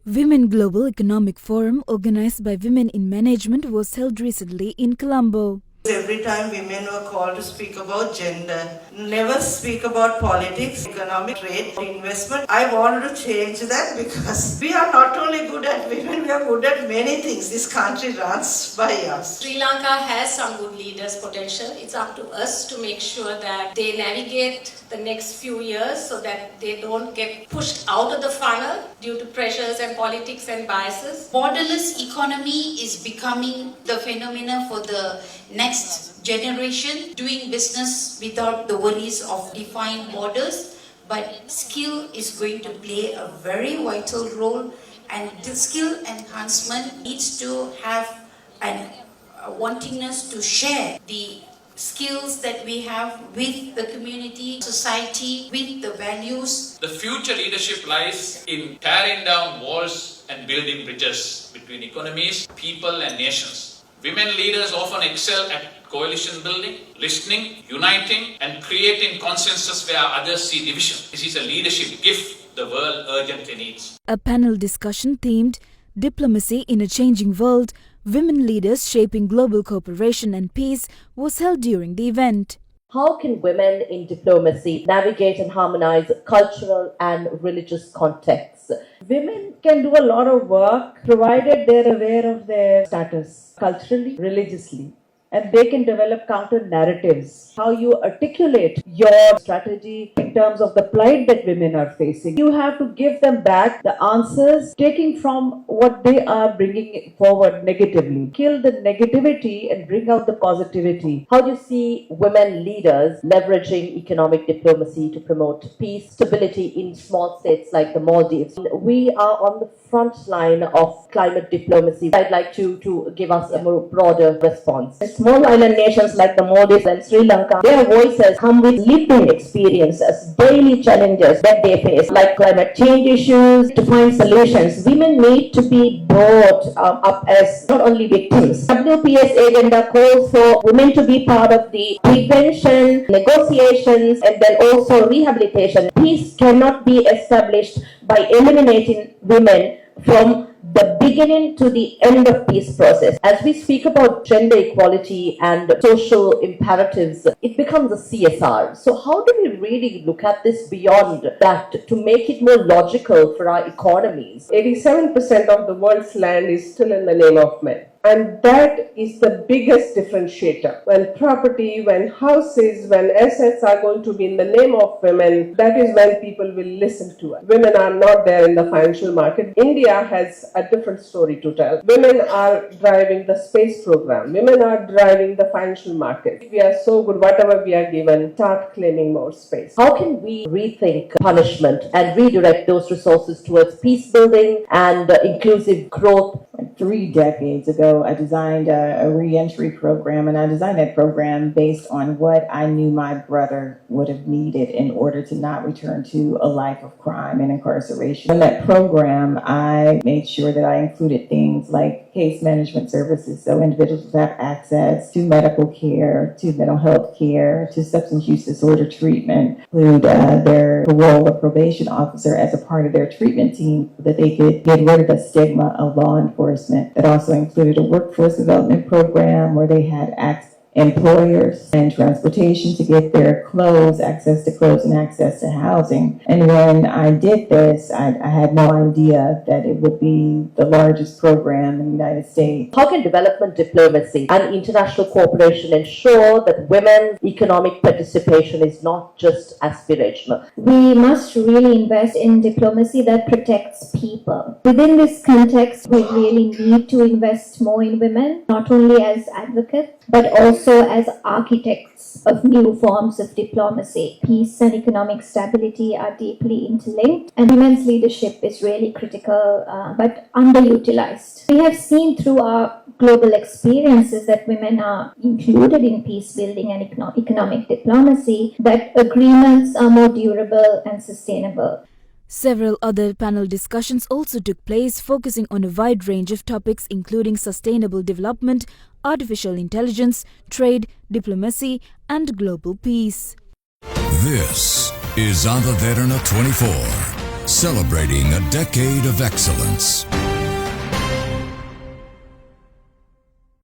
Women Global Economic Forum, organized by Women in Management, was held recently in Colombo. Every time women were called to speak about gender, never speak about politics, economic, trade, investment. I wanted to change that because we are not only good at women, we are good at many things. This country runs by us. Sri Lanka has some good leaders potential. It's up to us to make sure that they navigate the next few years so that they don't get pushed out of the funnel due to pressures and politics and biases. Borderless economy is becoming the phenomenon for the next generation, doing business without the worries of defined borders, but skill is going to play a very vital role, and the skill enhancement needs to have a wantingness to share the skills that we have with the community, society, with the values. The future leadership lies in tearing down walls and building bridges between economies, people and nations. Women leaders often excel at coalition building, listening, uniting and creating consensus where others see division. This is a leadership gift the world urgently needs. A panel discussion themed Diplomacy in a Changing World, Women Leaders Shaping Global Cooperation and Peace was held during the event. How can women in diplomacy navigate and harmonize cultural and religious contexts? Women can do a lot of work provided they're aware of their status culturally, religiously, and they can develop counter narratives. How you articulate your strategy in terms of the plight that women are facing. You have to give them back the answers, taking from what they are bringing forward negatively. Kill the negativity and bring out the positivity. How do you see women leaders leveraging economic diplomacy to promote peace, stability in small states like the Maldives? We are on the front line of climate diplomacy. I'd like to give us a more broader response. Small island nations like the Maldives and Sri Lanka, their voices come with living experiences, daily challenges that they face, like climate change issues. To find solutions, women need to be brought up as not only victims. WPS agenda calls for women to be part of the prevention, negotiations, and then also rehabilitation. Peace cannot be established by eliminating women from the beginning to the end of peace process. As we speak about gender equality and social imperatives, it becomes a CSR. So how do we really look at this beyond that to make it more logical for our economies? 87% of the world's land is still in the name of men. And that is the biggest differentiator. When property, when houses, when assets are going to be in the name of women, that is when people will listen to us. Women are not there in the financial market. India has a different story to tell. Women are driving the space program. Women are driving the financial market. We are so good, whatever we are given, start claiming more space. How can we rethink punishment and redirect those resources towards peace building and inclusive growth? 3 decades ago, I designed a re-entry program, and I designed that program based on what I knew my brother would have needed in order to not return to a life of crime and incarceration. In that program, I made sure that I included things like case management services, so individuals have access to medical care, to mental health care, to substance use disorder treatment, include their parole or probation officer as a part of their treatment team so that they could get rid of the stigma of law enforcement. It also included a workforce development program where they had employers and transportation to get their clothes, access to clothes and access to housing. And when I did this, I had no idea that it would be the largest program in the United States. How can development diplomacy and international cooperation ensure that women's economic participation is not just aspirational? We must really invest in diplomacy that protects people. Within this context, we really need to invest more in women, not only as advocates, but also as architects of new forms of diplomacy. Peace and economic stability are deeply interlinked, and women's leadership is really critical but underutilized. We have seen through our global experiences that women are included in peace building and economic diplomacy, that agreements are more durable and sustainable. Several other panel discussions also took place, focusing on a wide range of topics including sustainable development, artificial intelligence, trade, diplomacy, and global peace. This is TV Derana 24, celebrating a decade of excellence.